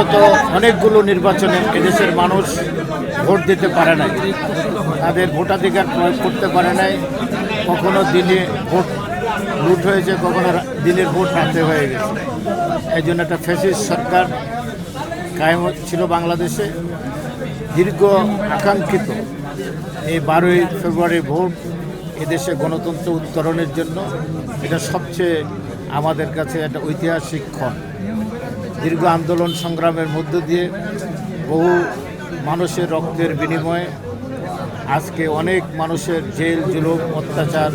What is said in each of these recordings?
বিগত অনেকগুলো নির্বাচনে এদেশের মানুষ ভোট দিতে পারে নাই, তাদের ভোটাধিকার প্রয়োগ করতে পারে নাই। কখনো দিনে ভোট লুট হয়েছে, কখনো দিনের ভোট রাতে হয়ে গেছে। এই জন্য একটা ফ্যাসিস্ট সরকার কায়েম ছিল বাংলাদেশে। দীর্ঘ আকাঙ্ক্ষিত এই 12ই ফেব্রুয়ারি ভোট এদেশে গণতন্ত্র উত্তরণের জন্য এটা সবচেয়ে আমাদের কাছে একটা ঐতিহাসিক ক্ষণ। দীর্ঘ আন্দোলন সংগ্রামের মধ্য দিয়ে বহু মানুষের রক্তের বিনিময়ে আজকে অনেক মানুষের জেল জুলুম অত্যাচার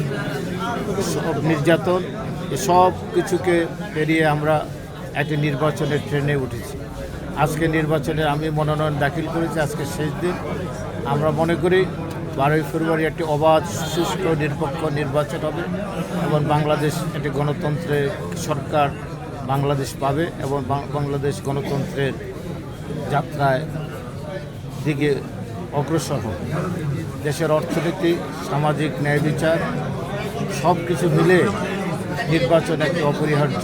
নির্যাতন সব কিছুকে পেরিয়ে আমরা একটি নির্বাচনের ট্রেনে উঠেছি। আজকে নির্বাচনে আমি মনোনয়ন দাখিল করেছি, আজকে শেষ দিন। আমরা মনে করি 12ই ফেব্রুয়ারি একটি অবাধ সুষ্ঠু নিরপেক্ষ নির্বাচন হবে এবং বাংলাদেশ একটি গণতন্ত্রের সরকার বাংলাদেশ পাবে এবং বাংলাদেশ গণতন্ত্রের যাত্রায় দিকে অগ্রসর হবে। দেশের অর্থনীতি, সামাজিক ন্যায় বিচার সব কিছু মিলে নির্বাচন একটি অপরিহার্য।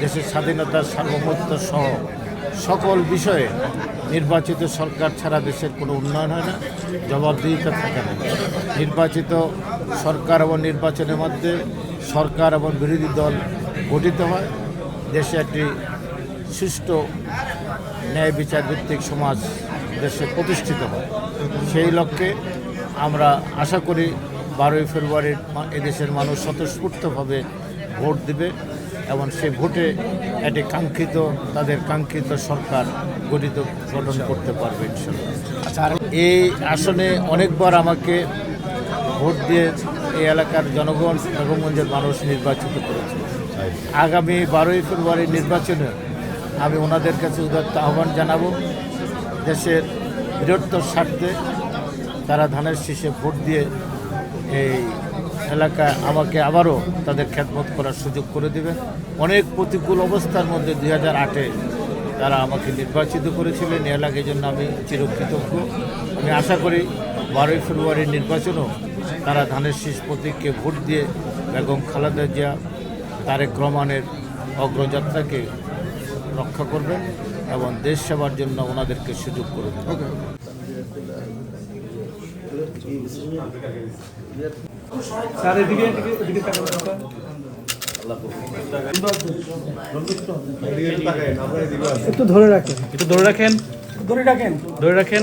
দেশের স্বাধীনতার সার্বভৌমত্ব সহ সকল বিষয়ে নির্বাচিত সরকার ছাড়া দেশের কোনো উন্নয়ন হয় না, জবাবদিহিতা থাকে না। নির্বাচিত সরকার এবং নির্বাচনের মধ্যে সরকার এবং বিরোধী দল গঠিত হয়, দেশে একটি সুষ্ঠু ন্যায় বিচার ভিত্তিক সমাজ দেশে প্রতিষ্ঠিত হয়। সেই লক্ষ্যে আমরা আশা করি 12ই ফেব্রুয়ারির এদেশের মানুষ স্বতঃস্ফূর্তভাবে ভোট দেবে এবং সেই ভোটে একটি তাদের কাঙ্ক্ষিত সরকার গঠন করতে পারবে ইনশাআল্লাহ। আচ্ছা, এই আসনে অনেকবার আমাকে ভোট দিয়ে এই এলাকার জনগণ বেগমগঞ্জের মানুষ নির্বাচিত করেছে। আগামী 12ই ফেব্রুয়ারি নির্বাচনে আমি ওনাদের কাছে উদাত্ত আহ্বান জানাবো, দেশের বৃহত্তর স্বার্থে তারা ধানের শীষে ভোট দিয়ে এই এলাকায় আমাকে আবারও তাদের খেদমত করার সুযোগ করে দেবেন। অনেক প্রতিকূল অবস্থার মধ্যে 2008-এ তারা আমাকে নির্বাচিত করেছিলেন, এই এলাকার জন্য আমি চিরকৃতজ্ঞ। আমি আশা করি 12ই ফেব্রুয়ারির নির্বাচনেও তারা ধানের শীষ প্রতীককে ভোট দিয়ে বেগম খালেদা জিয়া তারেক রহমানের অগ্রযাত্রাকে রক্ষা করবেন এবং দেশ সেবার জন্য ওনাদেরকে সুযোগ করে দেবেন। একটু ধরে রাখেন, ধরে রাখেন।